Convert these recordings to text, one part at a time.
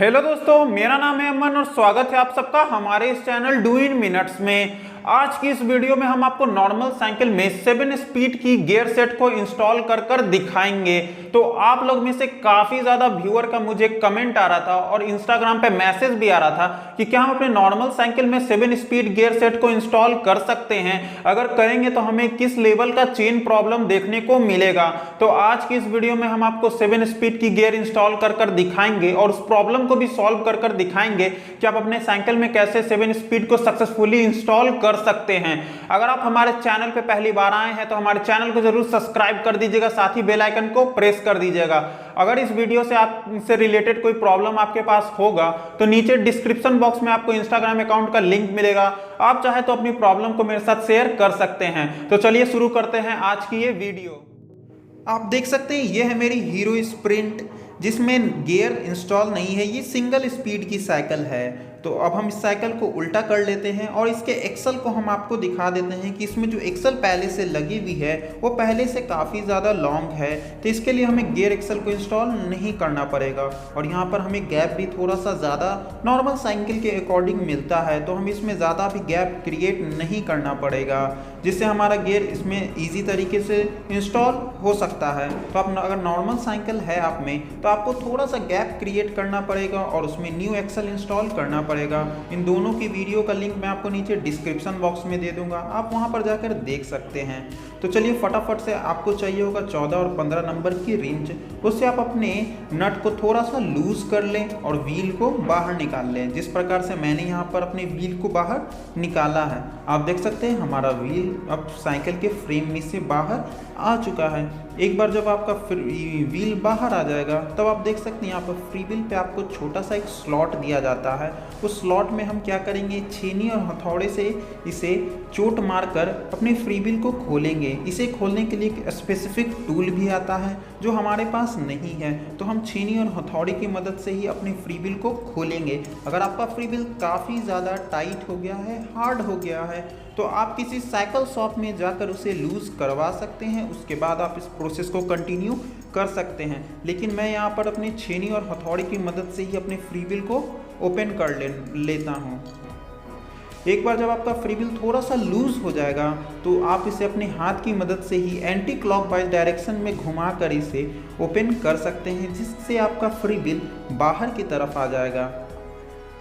Hello दोस्तों, मेरा नाम है अमन और स्वागत है आप सबका हमारे इस चैनल डू इन मिनट्स में। आज की इस वीडियो में हम आपको नॉर्मल साइकिल में 7 स्पीड की गियर सेट को इंस्टॉल कर दिखाएंगे। तो आप लोग में से काफी ज्यादा व्यूअर का मुझे कमेंट आ रहा था और इंस्टाग्राम पे मैसेज भी आ रहा था कि क्या हम अपने नॉर्मल साइकिल में 7 स्पीड गियर सेट को इंस्टॉल कर सकते हैं, अगर करेंगे तो हमें किस लेवल का चेन प्रॉब्लम देखने को मिलेगा। तो आज की इस वीडियो में हम आपको 7 स्पीड की गियर इंस्टॉल कर दिखाएंगे और उस प्रॉब्लम को भी सॉल्व कर दिखाएंगे कि आप अपने साइकिल में कैसे 7 स्पीड को सक्सेसफुली इंस्टॉल कर सकते हैं। अगर आप हमारे चैनल पे पहली बार आए हैं तो हमारे चैनल को जरूर सब्सक्राइब कर दीजिएगा, साथ ही बेल आइकन को प्रेस कर दीजिएगा। अगर इस वीडियो से आपसे रिलेटेड कोई प्रॉब्लम आपके पास होगा तो नीचे डिस्क्रिप्शन बॉक्स में आपको इंस्टाग्राम अकाउंट का लिंक मिलेगा, आप चाहे तो अपनी प्रॉब्लम को मेरे साथ शेयर कर सकते हैं। तो चलिए शुरू करते हैं आज की ये वीडियो। आप देख सकते हैं ये है मेरी हीरो स्प्रिंट जिसमें गियर इंस्टॉल नहीं है, ये सिंगल स्पीड की साइकिल है। तो अब हम इस साइकिल को उल्टा कर लेते हैं और इसके एक्सल को हम आपको दिखा देते हैं कि इसमें जो एक्सल पहले से लगी हुई है वो पहले से काफ़ी ज़्यादा लॉन्ग है, तो इसके लिए हमें गियर एक्सल को इंस्टॉल नहीं करना पड़ेगा। और यहाँ पर हमें गैप भी थोड़ा सा ज़्यादा नॉर्मल साइकिल के अकॉर्डिंग मिलता है, तो हम इसमें ज़्यादा भी गैप क्रिएट नहीं करना पड़ेगा, जिससे हमारा गियर इसमें ईजी तरीके से इंस्टॉल हो सकता है। तो आप अगर नॉर्मल साइकिल है आप में तो आपको थोड़ा सा गैप क्रिएट करना पड़ेगा और उसमें न्यू एक्सल इंस्टॉल करना पड़ेगा। इन दोनों की वीडियो का लिंक मैं आपको नीचे डिस्क्रिप्शन बॉक्स में दे दूंगा, आप वहां पर जाकर देख सकते हैं। तो चलिए फटाफट से आपको चाहिए होगा 14 और 15 नंबर की रिंच, उससे आप अपने नट को थोड़ा सा लूज कर लें और व्हील को बाहर निकाल लें। जिस प्रकार से मैंने यहाँ पर अपने व्हील को बाहर निकाला है, आप देख सकते हैं हमारा व्हील अब साइकिल के फ्रेम में से बाहर आ चुका है। एक बार जब आपका व्हील बाहर आ जाएगा तब आप देख सकते हैं यहाँ पर फ्री व्हील पे आपको छोटा सा एक स्लॉट दिया जाता है। उस स्लॉट में हम क्या करेंगे, छेनी और हथौड़े से इसे चोट मारकर अपने फ्री व्हील को खोलेंगे। इसे खोलने के लिए एक स्पेसिफिक टूल भी आता है जो हमारे पास नहीं है, तो हम छेनी और हथौड़े की मदद से ही अपने फ्री व्हील को खोलेंगे। अगर आपका फ्री व्हील काफ़ी ज़्यादा टाइट हो गया है, हार्ड हो गया है, तो आप किसी साइकिल शॉप में जाकर उसे लूज करवा सकते हैं, उसके बाद आप इस प्रोसेस को कंटिन्यू कर सकते हैं। लेकिन मैं यहाँ पर अपने छेनी और हथौड़े की मदद से ही अपने फ्री व्हील को ओपन कर लेता हूँ। एक बार जब आपका फ्री व्हील थोड़ा सा लूज हो जाएगा तो आप इसे अपने हाथ की मदद से ही एंटी क्लॉकवाइज डायरेक्शन में घुमाकर इसे ओपन कर सकते हैं, जिससे आपका फ्री व्हील बाहर की तरफ आ जाएगा।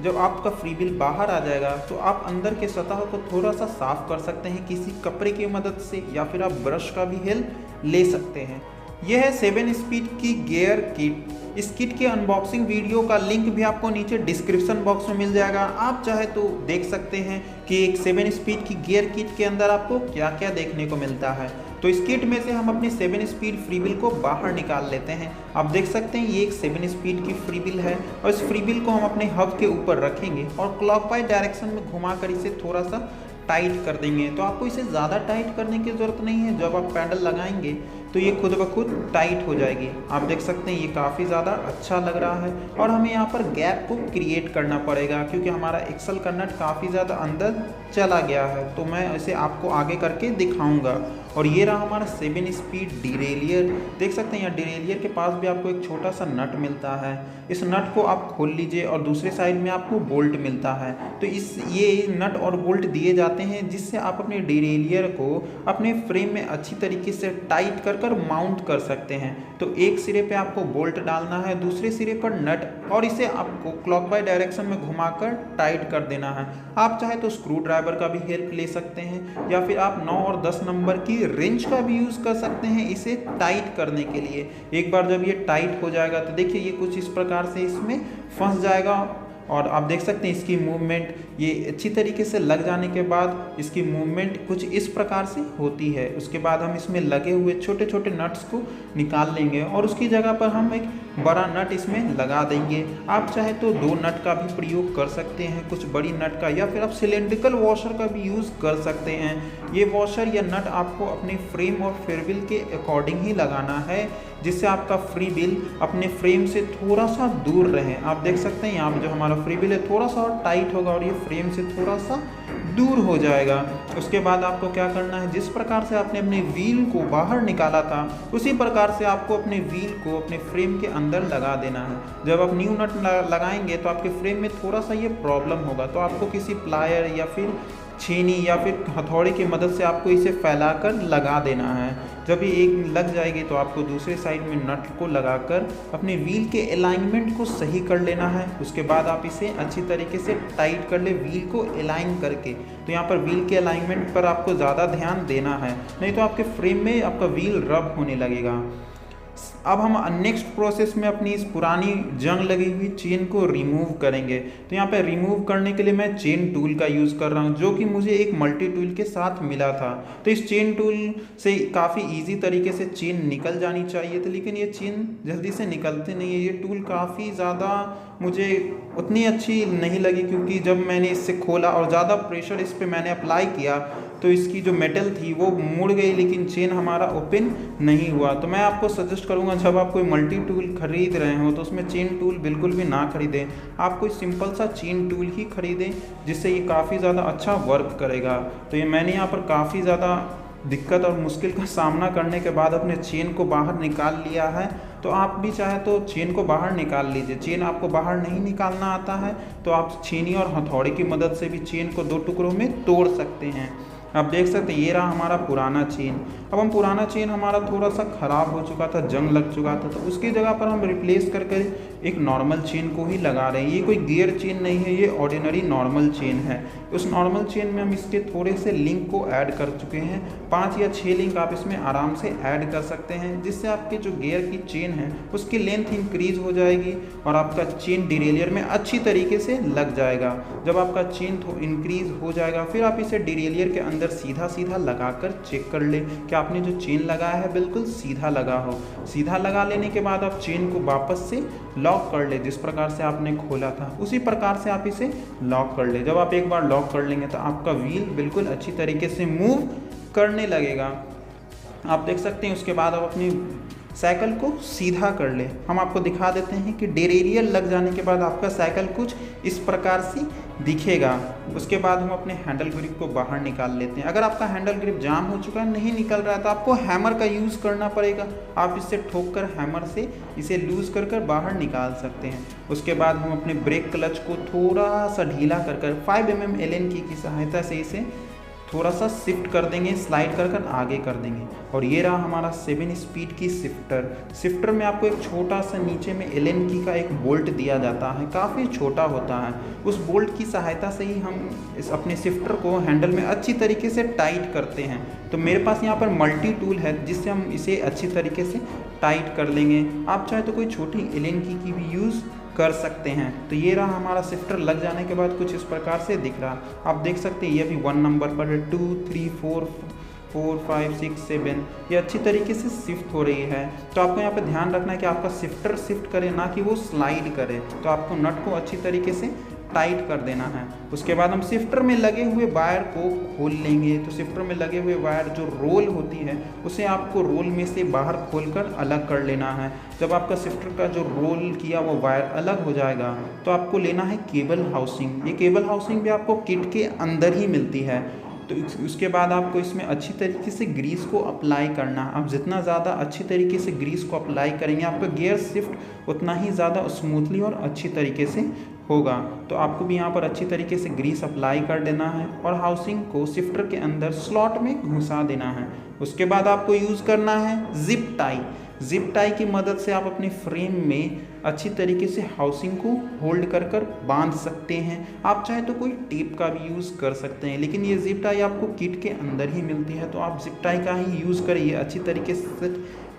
जब आपका फ्री व्हील बाहर आ जाएगा तो आप अंदर के सतह को थोड़ा सा साफ कर सकते हैं किसी कपड़े की मदद से, या फिर आप ब्रश का भी हेल्प ले सकते हैं। यह है 7 स्पीड की गियर किट। इस किट के अनबॉक्सिंग वीडियो का लिंक भी आपको नीचे डिस्क्रिप्शन बॉक्स में मिल जाएगा, आप चाहे तो देख सकते हैं कि एक 7 स्पीड की गियर किट के अंदर आपको क्या क्या देखने को मिलता है। तो इस किट में से हम अपनी 7 स्पीड फ्री व्हील को बाहर निकाल लेते हैं। आप देख सकते हैं ये एक 7 स्पीड की फ्री व्हील है और इस फ्री व्हील को हम अपने हब के ऊपर रखेंगे और क्लॉकवाइज डायरेक्शन में घुमाकर इसे थोड़ा सा टाइट कर देंगे। तो आपको इसे ज़्यादा टाइट करने की ज़रूरत नहीं है, जब आप पैडल लगाएंगे तो ये खुद ब खुद टाइट हो जाएगी। आप देख सकते हैं ये काफ़ी ज़्यादा अच्छा लग रहा है। और हमें यहाँ पर गैप को क्रिएट करना पड़ेगा क्योंकि हमारा एक्सल का नट काफ़ी ज़्यादा अंदर चला गया है, तो मैं इसे आपको आगे करके दिखाऊंगा। और ये रहा हमारा 7 स्पीड डिरेलियर। देख सकते हैं यहाँ डिरेलियर के पास भी आपको एक छोटा सा नट मिलता है। इस नट को आप खोल लीजिए और दूसरे साइड में आपको बोल्ट मिलता है। तो ये नट और बोल्ट दिए जाते हैं जिससे आप अपने डिरेलियर को अपने फ्रेम में अच्छी तरीके से टाइट कर माउंट कर सकते हैं। तो एक सिरे पे आपको बोल्ट डालना है, दूसरे सिरे पर नट, और इसे आपको क्लॉकवाइज डायरेक्शन में घुमाकर टाइट कर देना है। आप चाहे तो स्क्रू ड्राइवर का भी हेल्प ले सकते हैं, या फिर आप 9 और 10 नंबर की रेंच का भी यूज़ कर सकते हैं इसे टाइट करने के लिए। एक बार जब ये टाइट हो जाएगा तो देखिए ये कुछ इस प्रकार से इसमें फंस जाएगा और आप देख सकते हैं इसकी मूवमेंट ये अच्छी तरीके से लग जाने के बाद इसकी मूवमेंट कुछ इस प्रकार से होती है। उसके बाद हम इसमें लगे हुए छोटे छोटे नट्स को निकाल लेंगे और उसकी जगह पर हम एक बड़ा नट इसमें लगा देंगे। आप चाहे तो 2 नट का भी प्रयोग कर सकते हैं, कुछ बड़ी नट का, या फिर आप सिलेंड्रिकल वॉशर का भी यूज़ कर सकते हैं। ये वॉशर या नट आपको अपने फ्रेम और फ्री व्हील के अकॉर्डिंग ही लगाना है, जिससे आपका फ्री व्हील अपने फ्रेम से थोड़ा सा दूर रहे। आप देख सकते हैं यहाँ पर जो हमारा फ्री व्हील है थोड़ा सा और टाइट होगा और ये फ्रेम से थोड़ा सा दूर हो जाएगा। उसके बाद आपको क्या करना है, जिस प्रकार से आपने अपने व्हील को बाहर निकाला था उसी प्रकार से आपको अपने व्हील को अपने फ्रेम के अंदर लगा देना है। जब आप न्यू नट लगाएंगे तो आपके फ्रेम में थोड़ा सा ये प्रॉब्लम होगा, तो आपको किसी प्लायर या फिर छेनी या फिर हथौड़ी की मदद से आपको इसे फैलाकर लगा देना है। जब ये एक लग जाएगी तो आपको दूसरे साइड में नट को लगाकर अपने व्हील के अलाइनमेंट को सही कर लेना है। उसके बाद आप इसे अच्छी तरीके से टाइट कर ले व्हील को अलाइन करके। तो यहाँ पर व्हील के अलाइनमेंट पर आपको ज़्यादा ध्यान देना है, नहीं तो आपके फ्रेम में आपका व्हील रब होने लगेगा। अब हम नेक्स्ट प्रोसेस में अपनी इस पुरानी जंग लगी हुई चेन को रिमूव करेंगे। तो यहाँ पे रिमूव करने के लिए मैं चेन टूल का यूज़ कर रहा हूँ, जो कि मुझे एक मल्टी टूल के साथ मिला था। तो इस चेन टूल से काफ़ी इजी तरीके से चेन निकल जानी चाहिए थी, लेकिन ये चेन जल्दी से निकलती नहीं है। ये टूल काफ़ी ज़्यादा मुझे उतनी अच्छी नहीं लगी, क्योंकि जब मैंने इससे खोला और ज़्यादा प्रेशर इस पर मैंने अप्लाई किया तो इसकी जो मेटल थी वो मुड़ गई, लेकिन चेन हमारा ओपन नहीं हुआ। तो मैं आपको सजेस्ट करूंगा, जब आप कोई मल्टी टूल खरीद रहे हो तो उसमें चेन टूल बिल्कुल भी ना खरीदें। आप कोई सिंपल सा चेन टूल ही खरीदें, जिससे ये काफ़ी ज़्यादा अच्छा वर्क करेगा। तो ये मैंने यहाँ पर काफ़ी ज़्यादा दिक्कत और मुश्किल का सामना करने के बाद अपने चेन को बाहर निकाल लिया है। तो आप भी चाहे तो चेन को बाहर निकाल लीजिए। चेन आपको बाहर नहीं निकालना आता है तो आप छेनी और हथौड़ी की मदद से भी चेन को 2 टुकड़ों में तोड़ सकते हैं। आप देख सकते हैं ये रहा हमारा पुराना चेन। अब हम पुराना चेन हमारा थोड़ा सा ख़राब हो चुका था, जंग लग चुका था, तो उसकी जगह पर हम रिप्लेस करके एक नॉर्मल चेन को ही लगा रहे हैं। ये कोई गियर चेन नहीं है, ये ऑर्डिनरी नॉर्मल चेन है। उस नॉर्मल चेन में हम इसके थोड़े से लिंक को ऐड कर चुके हैं। 5 या 6 लिंक आप इसमें आराम से ऐड कर सकते हैं, जिससे आपके जो गियर की चेन है उसकी लेंथ इंक्रीज हो जाएगी और आपका चेन डिरेलियर में अच्छी तरीके से लग जाएगा। जब आपका चेन इंक्रीज हो जाएगा फिर आप इसे डिरेलियर के अंदर सीधा सीधा लगाकर चेक कर ले कि आपने जो चेन लगाया है बिल्कुल सीधा लगा हो। सीधा लगा लेने के बाद आप चेन को वापस से लॉक कर ले, जिस प्रकार से आपने खोला था उसी प्रकार से आप इसे लॉक कर ले। जब आप एक बार लॉक कर लेंगे तो आपका व्हील बिल्कुल अच्छी तरीके से मूव करने लगेगा। आप देख सकते हैं। उसके बाद आप अपनी साइकिल को सीधा कर ले। हम आपको दिखा देते हैं कि डेरेलियर लग जाने के बाद आपका साइकिल कुछ इस प्रकार से दिखेगा। उसके बाद हम अपने हैंडल ग्रिप को बाहर निकाल लेते हैं। अगर आपका हैंडल ग्रिप जाम हो चुका है, नहीं निकल रहा है, तो आपको हैमर का यूज़ करना पड़ेगा। आप इससे ठोक कर हैमर से इसे लूज़ कर कर बाहर निकाल सकते हैं। उसके बाद हम अपने ब्रेक क्लच को थोड़ा सा ढीला कर कर 5 mm एलन की सहायता से इसे थोड़ा सा शिफ्ट कर देंगे, स्लाइड कर कर आगे कर देंगे। और ये रहा हमारा 7 स्पीड की शिफ्टर। शिफ्टर में आपको एक छोटा सा नीचे में एलन की का एक बोल्ट दिया जाता है, काफ़ी छोटा होता है। उस बोल्ट की सहायता से ही हम इस अपने शिफ्टर को हैंडल में अच्छी तरीके से टाइट करते हैं। तो मेरे पास यहाँ पर मल्टी टूल है, जिससे हम इसे अच्छी तरीके से टाइट कर लेंगे। आप चाहे तो कोई छोटी एलन की भी यूज़ कर सकते हैं। तो ये रहा हमारा शिफ्टर लग जाने के बाद कुछ इस प्रकार से दिख रहा। आप देख सकते हैं ये भी 1 नंबर पर है। 2 3 4 5 6 7 ये अच्छी तरीके से शिफ्ट हो रही है। तो आपको यहाँ पे ध्यान रखना है कि आपका शिफ्टर शिफ्ट करे, ना कि वो स्लाइड करे। तो आपको नट को अच्छी तरीके से टाइट कर देना है। उसके बाद हम शिफ्टर में लगे हुए वायर को खोल लेंगे। तो शिफ्टर में लगे हुए वायर जो रोल होती है उसे आपको रोल में से बाहर खोलकर अलग कर लेना है। जब आपका शिफ्टर का जो रोल किया वो वायर अलग हो जाएगा तो आपको लेना है केबल हाउसिंग। ये केबल हाउसिंग भी आपको किट के अंदर ही मिलती है। तो उसके बाद आपको इसमें अच्छी तरीके से ग्रीस को अप्लाई करना है। आप जितना ज़्यादा अच्छी तरीके से ग्रीस को अप्लाई करेंगे आपका गियर शिफ्ट उतना ही ज़्यादा स्मूथली और अच्छी तरीके से होगा। तो आपको भी यहाँ पर अच्छी तरीके से ग्रीस अप्लाई कर देना है और हाउसिंग को शिफ्टर के अंदर स्लॉट में घुसा देना है। उसके बाद आपको यूज़ करना है जिप टाई। जिप टाई की मदद से आप अपने फ्रेम में अच्छी तरीके से हाउसिंग को होल्ड कर कर बांध सकते हैं। आप चाहे तो कोई टेप का भी यूज़ कर सकते हैं, लेकिन ये जिप टाई आपको किट के अंदर ही मिलती है। तो आप जिप टाई का ही यूज़ करिए, अच्छी तरीके से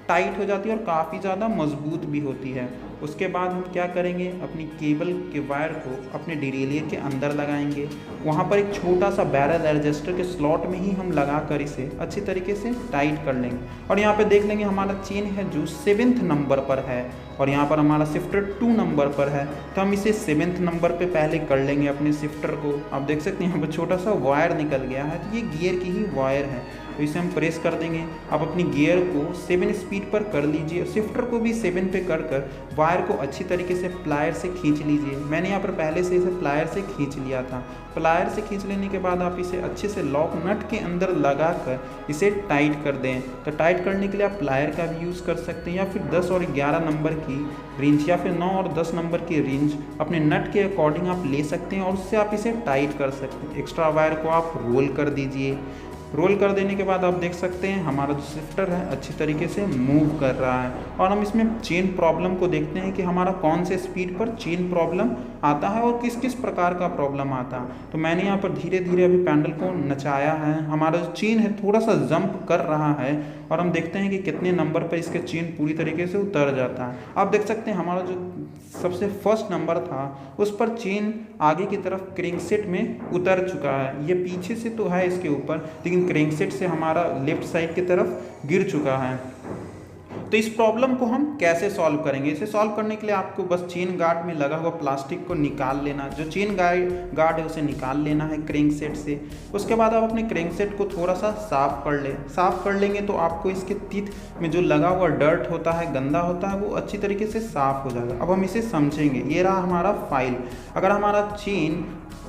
टाइट हो जाती है और काफ़ी ज़्यादा मजबूत भी होती है। उसके बाद हम क्या करेंगे, अपनी केबल के वायर को अपने डिरेलियर के अंदर लगाएंगे। वहाँ पर एक छोटा सा बैरल एडजस्टर के स्लॉट में ही हम लगा कर इसे अच्छी तरीके से टाइट कर लेंगे। और यहाँ पे देख लेंगे हमारा चेन है जो 7th नंबर पर है और यहाँ पर हमारा शिफ्टर 2 नंबर पर है। तो हम इसे 7th नंबर पे पहले कर लेंगे अपने शिफ्टर को। आप देख सकते हैं यहाँ पर छोटा सा वायर निकल गया है, तो ये गियर की ही वायर है। तो इसे हम प्रेस कर देंगे। आप अपनी गियर को 7 स्पीड पर कर लीजिए, शिफ्टर को भी 7 पे कर वायर को अच्छी तरीके से प्लायर से खींच लीजिए। मैंने यहाँ पर पहले से इसे प्लायर से खींच लिया था। प्लायर से खींच लेने के बाद आप इसे अच्छे से लॉक नट के अंदर लगा कर इसे टाइट कर दें। तो टाइट करने के लिए आप प्लायर का भी यूज़ कर सकते हैं या फिर 10 और 11 नंबर की रेंज या फिर 9 और 10 नंबर की रेंज अपने नट के अकॉर्डिंग आप ले सकते हैं और उससे आप इसे टाइट कर सकते हैं। एक्स्ट्रा वायर को आप रोल कर दीजिए। रोल कर देने के बाद आप देख सकते हैं हमारा जो शिफ्टर है अच्छी तरीके से मूव कर रहा है। और हम इसमें चेन प्रॉब्लम को देखते हैं कि हमारा कौन से स्पीड पर चेन प्रॉब्लम आता है और किस किस प्रकार का प्रॉब्लम आता है। तो मैंने यहाँ पर धीरे धीरे अभी पैडल को नचाया है। हमारा जो चेन है थोड़ा सा जंप कर रहा है और हम देखते हैं कि कितने नंबर पर इसके चेन पूरी तरीके से उतर जाता है। आप देख सकते हैं हमारा जो सबसे फर्स्ट नंबर था उस पर चेन आगे की तरफ क्रैंकसेट में उतर चुका है। ये पीछे से तो है इसके ऊपर, लेकिन क्रैंकसेट से हमारा लेफ्ट साइड की तरफ गिर चुका है। तो इस प्रॉब्लम को हम कैसे सॉल्व करेंगे? इसे सॉल्व करने के लिए आपको बस चेन गार्ड में लगा हुआ प्लास्टिक को निकाल लेना, जो चेन गार्ड है उसे निकाल लेना है क्रैंकसेट से। उसके बाद आप अपने क्रैंकसेट को थोड़ा सा साफ कर लें। साफ कर लेंगे तो आपको इसके टीथ में जो लगा हुआ डर्ट होता है, गंदा होता है, वो अच्छी तरीके से साफ हो जाएगा। अब हम इसे समझेंगे। ये रहा हमारा फाइल। अगर हमारा चेन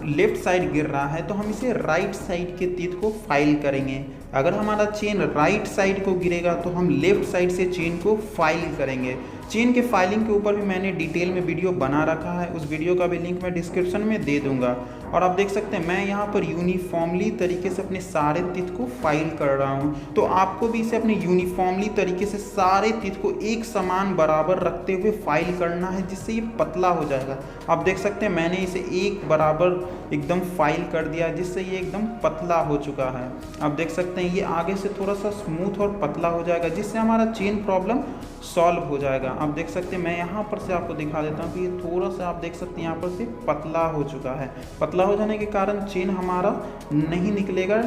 लेफ्ट साइड गिर रहा है तो हम इसे राइट साइड के टीथ को फाइल करेंगे। अगर हमारा चेन राइट साइड को गिरेगा तो हम लेफ्ट साइड से चेन को फाइल करेंगे। चेन के फाइलिंग के ऊपर भी मैंने डिटेल में वीडियो बना रखा है, उस वीडियो का भी लिंक मैं डिस्क्रिप्शन में दे दूंगा। और आप देख सकते हैं मैं यहाँ पर यूनिफॉर्मली तरीके से अपने सारे टीथ को फाइल कर रहा हूँ। तो आपको भी इसे अपने यूनिफॉर्मली तरीके से सारे टीथ को एक समान बराबर रखते हुए फाइल करना है, जिससे ये पतला हो जाएगा। आप देख सकते हैं मैंने इसे एक बराबर एकदम फाइल कर दिया, जिससे ये एकदम पतला हो चुका है। आप देख सकते हैं ये आगे से थोड़ा सा स्मूथ और पतला हो जाएगा, जिससे हमारा चेन प्रॉब्लम सॉल्व हो जाएगा। आप देख सकते हैं मैं यहाँ पर से आपको दिखा देता हूँ कि ये थोड़ा सा आप देख सकते हैं यहाँ पर से पतला हो चुका है। पतला हो जाने के कारण चेन हमारा नहीं निकलेगा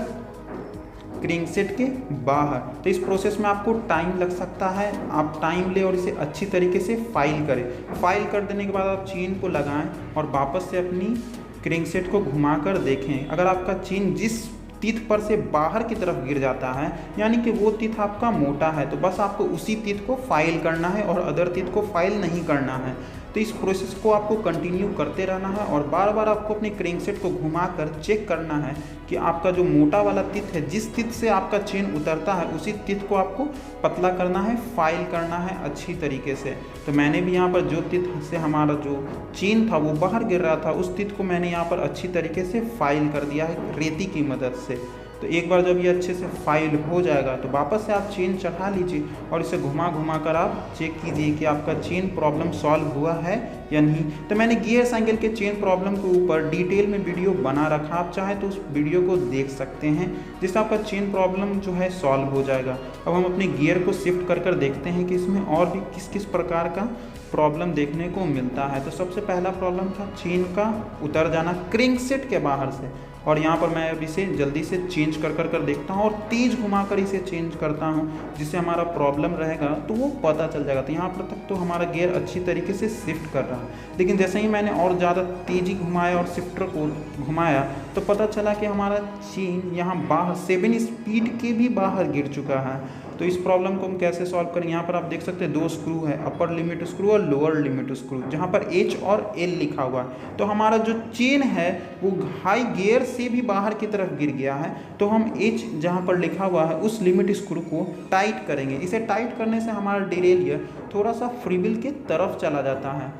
क्रैंकसेट के बाहर। तो इस प्रोसेस में आपको टाइम लग सकता है। आप टाइम ले और इसे अच्छी तरीके से फाइल करें। फाइल कर देने के बाद आप चेन को लगाएं और वापस से अपनी क्रैंकसेट को घुमा कर देखें। अगर आपका चेन जिस टीथ पर से बाहर की तरफ गिर जाता है, यानी कि वो टीथ आपका मोटा है, तो बस आपको उसी टीथ को फाइल करना है और अदर टीथ को फाइल नहीं करना है। तो इस प्रोसेस को आपको कंटिन्यू करते रहना है और बार बार आपको अपने क्रैंकसेट को घुमाकर चेक करना है कि आपका जो मोटा वाला टीथ है, जिस टीथ से आपका चेन उतरता है, उसी टीथ को आपको पतला करना है, फाइल करना है अच्छी तरीके से। तो मैंने भी यहाँ पर जो टीथ से हमारा जो चेन था वो बाहर गिर रहा था, उस टीथ को मैंने यहाँ पर अच्छी तरीके से फाइल कर दिया है रेती की मदद से। तो एक बार जब ये अच्छे से फाइल हो जाएगा तो वापस से आप चेन चढ़ा लीजिए और इसे घुमा घुमा कर आप चेक कीजिए कि आपका चेन प्रॉब्लम सॉल्व हुआ है या नहीं। तो मैंने गियर साइकिल के चेन प्रॉब्लम के ऊपर डिटेल में वीडियो बना रखा, आप चाहें तो उस वीडियो को देख सकते हैं, जिससे आपका चेन प्रॉब्लम जो है सॉल्व हो जाएगा। अब हम अपने गियर को शिफ्ट कर कर देखते हैं कि इसमें और भी किस किस प्रकार का प्रॉब्लम देखने को मिलता है। तो सबसे पहला प्रॉब्लम था चेन का उतर जाना क्रैंकसेट के बाहर से, और यहाँ पर मैं अब इसे जल्दी से चेंज कर देखता हूँ और तेज़ घुमाकर इसे चेंज करता हूँ, जिससे हमारा प्रॉब्लम रहेगा तो वो पता चल जाएगा। तो यहाँ पर तक तो हमारा गियर अच्छी तरीके से शिफ्ट कर रहा है, लेकिन जैसे ही मैंने और ज़्यादा तेज़ी घुमाया और शिफ्टर को घुमाया तो पता चला कि हमारा चेन यहाँ बाहर 7 स्पीड के भी बाहर गिर चुका है। तो इस प्रॉब्लम को हम कैसे सॉल्व करें? यहाँ पर आप देख सकते हैं 2 स्क्रू है, अपर लिमिट स्क्रू और लोअर लिमिट स्क्रू, जहाँ पर H और L लिखा हुआ है। तो हमारा जो चेन है वो हाई गियर से भी बाहर की तरफ गिर गया है, तो हम H जहाँ पर लिखा हुआ है उस लिमिट स्क्रू को टाइट करेंगे। इसे टाइट करने से हमारा डिरेलियर थोड़ा सा फ्रीबिल की तरफ चला जाता है।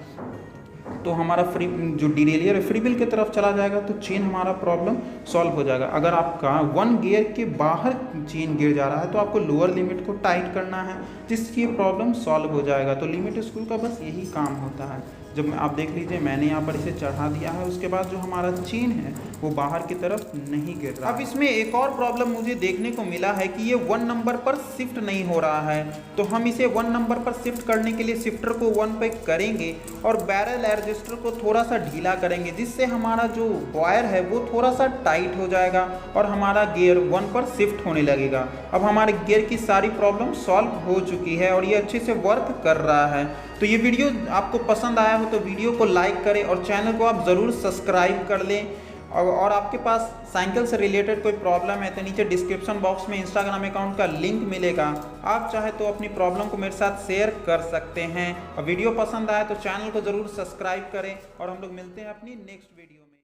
तो हमारा जो डिरेलियर है फ्रीबिल की तरफ चला जाएगा तो चेन हमारा प्रॉब्लम सॉल्व हो जाएगा। अगर आपका 1 गियर के बाहर चेन गिर जा रहा है तो आपको लोअर लिमिट को टाइट करना है, जिसकी प्रॉब्लम सॉल्व हो जाएगा। तो लिमिट स्क्रू का बस यही काम होता है। जब आप देख लीजिए मैंने यहाँ पर इसे चढ़ा दिया है, उसके बाद जो हमारा चेन है वो बाहर की तरफ नहीं गिर रहा। अब इसमें एक और प्रॉब्लम मुझे देखने को मिला है कि ये 1 नंबर पर शिफ्ट नहीं हो रहा है। तो हम इसे 1 नंबर पर शिफ्ट करने के लिए शिफ्टर को 1 पे करेंगे और बैरल एडजस्टर को थोड़ा सा ढीला करेंगे, जिससे हमारा जो वायर है वो थोड़ा सा टाइट हो जाएगा और हमारा गियर 1 पर शिफ्ट होने लगेगा। अब हमारे गियर की सारी प्रॉब्लम सॉल्व हो चुकी है और ये अच्छे से वर्क कर रहा है। तो ये वीडियो आपको पसंद आया हो तो वीडियो को लाइक करें और चैनल को आप ज़रूर सब्सक्राइब कर लें। और आपके पास साइकिल से रिलेटेड कोई प्रॉब्लम है तो नीचे डिस्क्रिप्शन बॉक्स में इंस्टाग्राम अकाउंट का लिंक मिलेगा। आप चाहे तो अपनी प्रॉब्लम को मेरे साथ शेयर कर सकते हैं। और वीडियो पसंद आए तो चैनल को ज़रूर सब्सक्राइब करें और हम लोग मिलते हैं अपनी नेक्स्ट वीडियो।